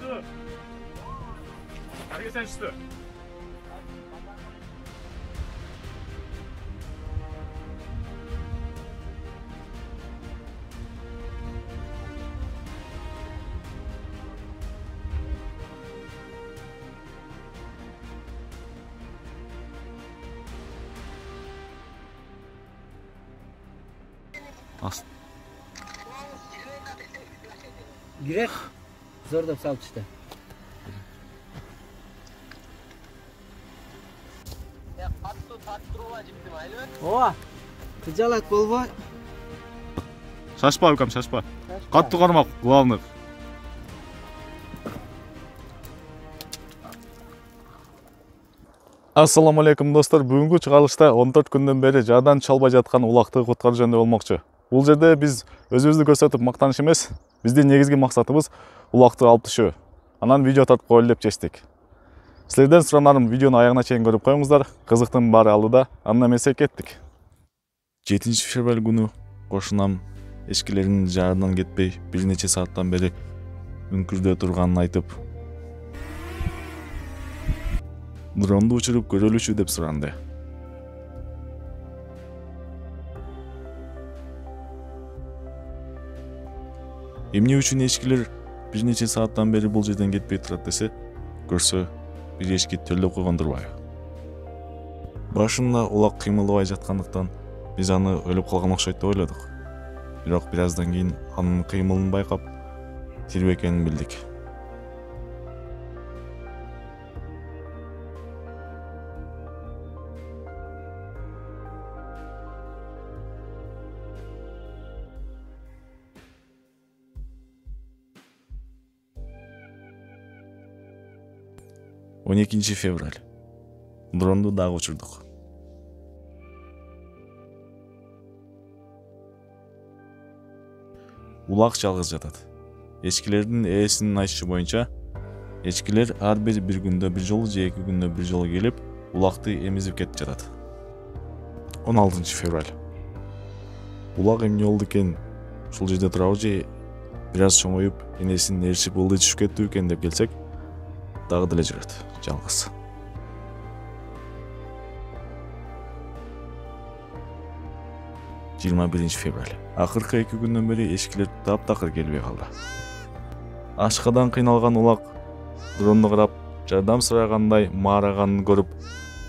что? Аргасан что? Girek. Zor da salып işte. Ya kattu tattırıva çıktım aylı. Ova. Kıcalat bolma. Шашпа, укам, шашпа. Катты кармак, главный. Ассаламу алейкум достор. Бүгүнкү чыгарылышта 14 күндөн бери жаадан чалбай жаткан улакты куткаруу жөнүндө болмокчу. Бул жерде биз өзүбүздү көрсөтүп мактаныш эмес, биздин негизги максатыбыз улакты алып түшүү. Анан видео тартып коелу деп чечтик. Силерден суранарым, видеону аягына чейин көрүп коюңуздар. Кызыктын баары алдыда. Анда эмесе кеттик. 7 февраль күнү кошунам эшкилердин жаарынан кетпей бир нече сааттан бери үңкүрдө турганын айтып, дронду учуруп көрөлүчү деп суранды. Эмне үчүн эшкилер бир нече сааттан бери бул жерден кетпей турат десе, көрсө бир эшки төлөп койгондурбайбы? Башында улак кыймылдабай жаткандыктан биз аны өлүп калган окшойт деп ойлодук. Бирок бир аздан кийин анын кыймылын байкап, тирүү экенин билдик. Он 2 февраль. Дронду дагы учурдук. Улак жалгыз жатат. Эшкилердин ээсинин айтышы боюнча, эшкилер ар бир күндө бир жолу же 2 күндө бир жолу келип, улакты эмизип кетип жатат. 16 февраль. Улак эмне болду экен? Ушул жерде турабы же бир аз чоңоюп, энесин ээрчип ылдый түшүп кеттиби экен деп келсек, дагы деле жүрөт, жалгыз. Февраль. Акыркы 2 күндөн бери эшкилер таптакыр келбей калды. Ашкадан кыйналган улак дронду карап, жардам сурагандай маараганын көрүп,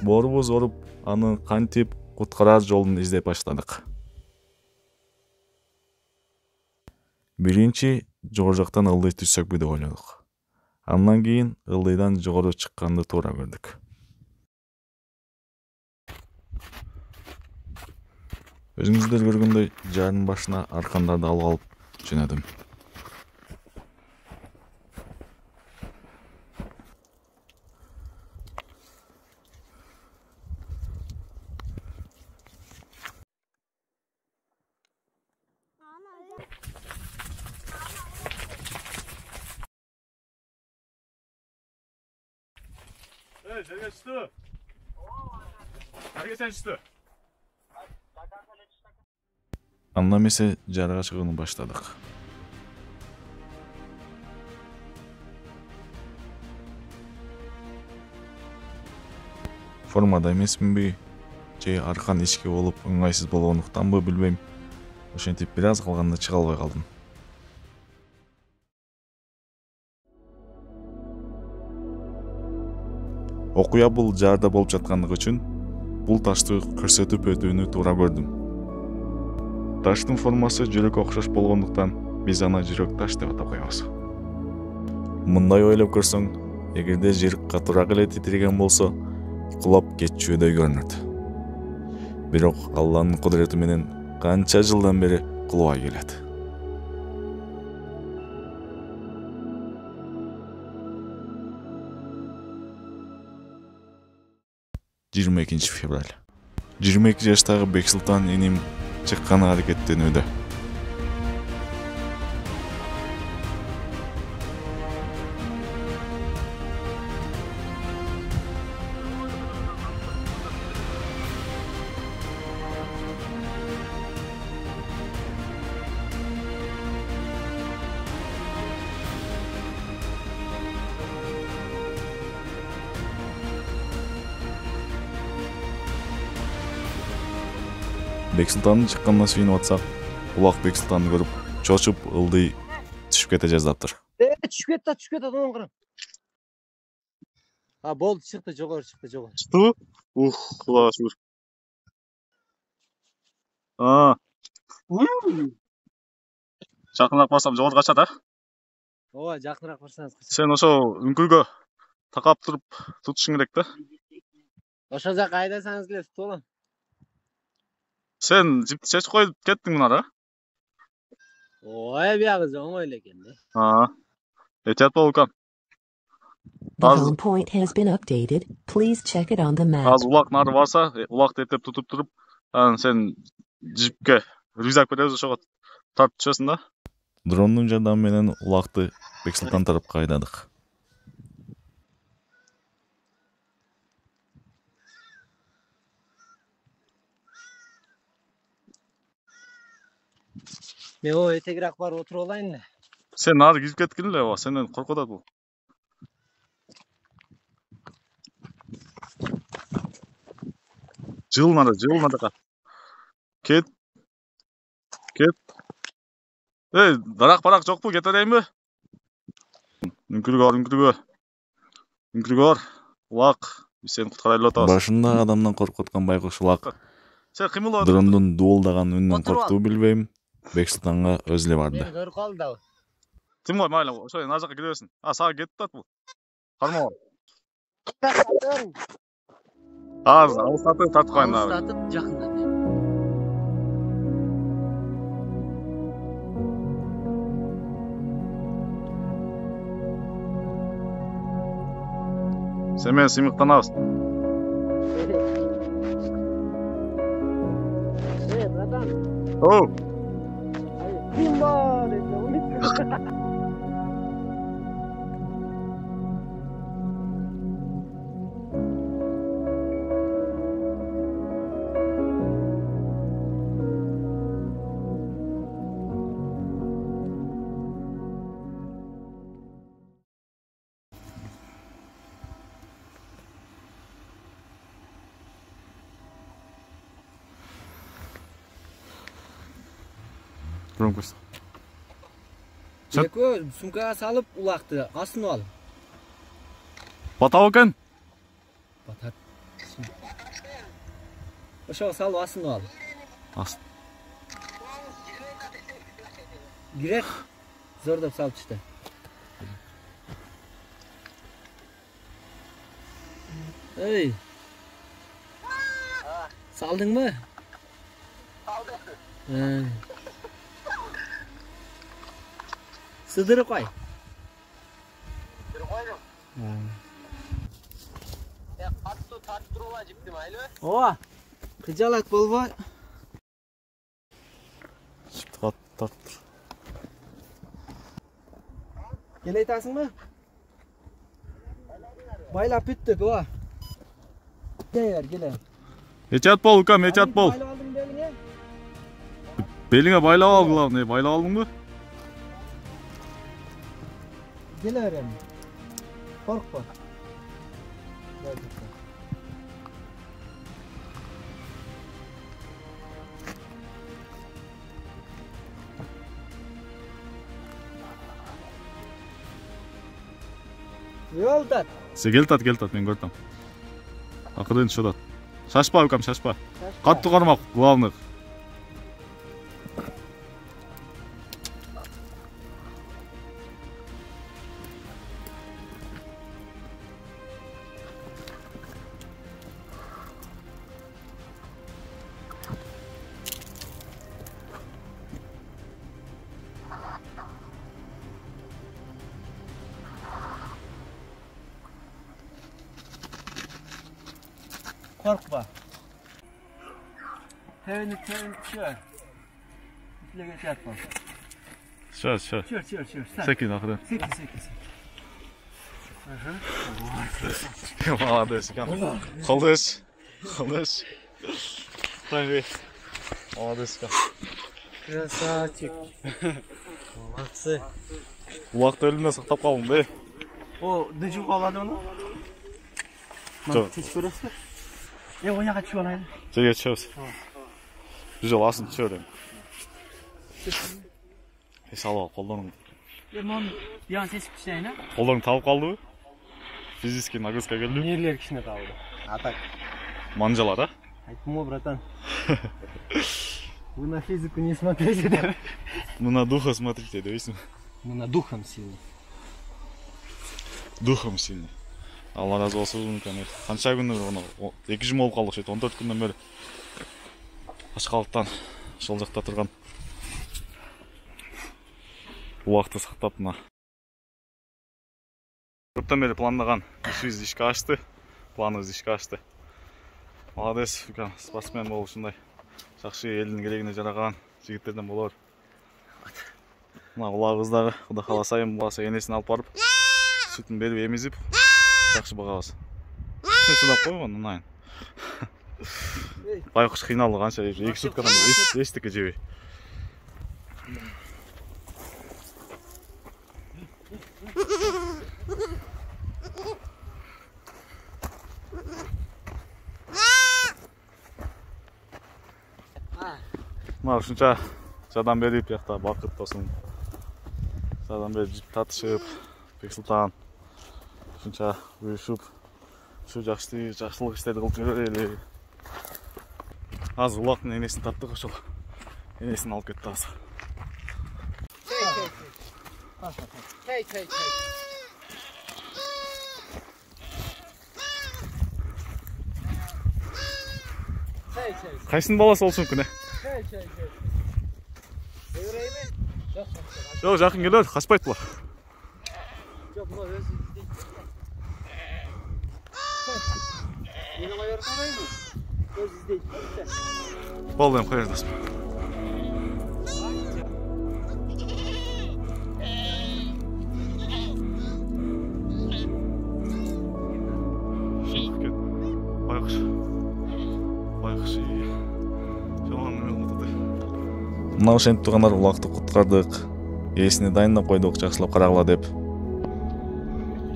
боорубуз оруп, аны кантип куткарар жолун издеп баштадык. Биринчи жогору жактан ылдый түшсөкпү деп ойлодук. Андан кийин ылдыйдан жогору чыкканды туура көрдүк. Өзүңүздөр көргөндөй жаардын башына аркандарды алып алып жөнөдүм. Жерге түштү. Аргасан түштү. Анда эмесе жарга чыгууну баштадык. Формада эмесминби, же аркан ичке болуп ыңгайсыз болгондуктанбы билбейм. Ошентип бир аз калганда чыга албай калдым. Окуя бул жаарда болуп жаткандыгы үчүн бул ташты көрсөтүп өтүүнү туура көрдүм. Таштын формасы жүрөккө окшош болгондуктан биз аны жүрөк таш деп атап коебуз. Мындай ойлоп көрсөң, эгерде жер катуураак эле титиреген болсо, кулап кетчүдөй көрүнөт. Бирок Алланын кудурети менен канча жылдан бери кулабай келет. Февраль. 22 жаштагы Бексултан эним чыкканы аракеттенүүдө. Бексултандын чыкканына сүйүнүп атсак, улак Бексултанды көрүп чочуп ылдый түшүп кете жаздаптыр. Түшүп кетти, оң кырын. Болду, чыкты, жогору чыкты. Чыктыбы? Кулага шүгүр. Жакыныраак барсам жогору качат, а? Ооба, жакыныраак барсаңыз. Сен ошо үңкүргө такап туруп тутушуң керек да. Ошол жака айдасаңыз эле тутуп алам. Сен жипти чечип коюп кеттиң мунара? Ой, биягы оңой эле экен да. Этият бол укам. The home point has been updated. Please check it on the map. Азыр улак нары барса, улакты эптеп тутуп туруп, анан сен жипке рюкзак беребиз, ошого тартып түшөсүң да. Дрондун жардамы менен улакты Бексултан тарапка айдадык. Мен о этегирээк барып отуруп алайын да. Сен нары кирип кеткин эле, сенден коркуп атат бул. Жыл надыка. Кет. Эй, дарак жокпу, кете берейинби? Үңкүргө бар. Улак, биз сени куткарайлы атабыз. Башында адамдан коркуп аткан байкуш улак. Сен кыймылдап атасың. Дрондун дуулдаган үнүнөн корктуу билбейм. Бексултанга өзү эле барды. Мен көрүп калдым да. Тим кой, майла, ошо нары жака кире берсин. Сага кетип атат бул. Кармоо. Алыстатып тартып коюн дагы. Алыстатып жакындатып. Сен менен сыймыктанабыз. Братан. Оу. Кимба dedi. Громкость. Экөө сумкага салып улакты асынып ал. Батабы экен? Батат. Ошого салып асынып ал. Гирек зордоп салып түштү. Эй. Салдыңбы? Салдым. Сыдырып кой. Сыдырып койдум. Каттуу тарттырууга жиптим, айлыбы? Ооба. Кыжалат болбой. Жипти каттуу тарттыр. Келе айтасыңбы? Байлап бүттүк, ооба. Келе. Этият бол, укам, этият бол. Байлап алдың белиңе? Белиңе байлап ал, главный, байлап алдыңбы? Келе берем. Коркпа. Yoldat. Келтат, мен көрдүм. Акырын шодат. Шашпа, укам, шашпа. Каттуу кармак, главный. Korkma. Tevinip çör. Üstüne geç yatma. Çör. Çör. Sekin akırın. Sekin. Молодец, укам. Колдош. Молодец, укам. Красавчик. Молодцы. Улакты өлүмдөн сактап калдым, бе. O dıcım kaladı onu. Tamam. Çeşit burası. O yağa çıkıyor lan. Жерге чыгабыз. Бир жолу асын түшө берем. Салып ал колдоруңду. Мен биян тесип түшейин, а? Колдоруң табып калдыбы? Физический нагрузка келди. Нерлер кичине табылды. А так. Манжалар, а? Айтма, братан. Вы на физику не смотрите, да? Мы на духа смотрите, дейсиңби? Мы на духом сильны. Духом сильный. Алла разы болсун, конечно. Канча күндөр ону 2 жыл болуп калдык, 14 күндөн бери ачкалыктан ошол жакта турган. Убакытты сактап мына. Көптөн бери пландаган ишибиз ишке ашты. Планыбыз ишке ашты. Молодец, спортсмен болуп ушундай жакшы элдин керегине жараган жигиттерден болор. Мына улагыбыз дагы Кудай кааласа эми буласа энесин алып барып, сүтүн берип эмизип, жакшы багабыз. Чыдап койгон унайын. Байкуш кыйналды канча 2 суткадан эчтеке жебей. Мына ушунча жардам берип, жакта Бакыт досум жардам берип жип татышып, Бексултан ушунча уюшуп, ушу жакшылык иштерди кылып жүрөлү. Азыр улактын энесин таптык, ошол энесин алып кетти азыр. Кайсынын баласы болсун күнү? Жок, жакын келет, качпайт булар. Жок, мына өзү издейт. Мени кое бербейби? Өзү издейт. Болду, эми кое бердим. Мына ошентип тургандар улакты куткардык. Ээсине дайындап койдук, жакшылап карагыла деп.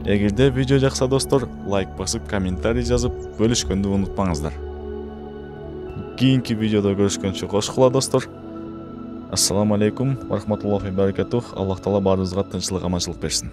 Эгерде видео жакса достор, лайк басып, комментарий жазып, бөлүшкөндү унутпаңыздар. Кийинки видеодо көрүшкөнчө кошкула достор. Ассаламу алейкум ва рахматуллахи ва баракатух. Аллах таала баарыбызга тынччылык, аманчылык берсин.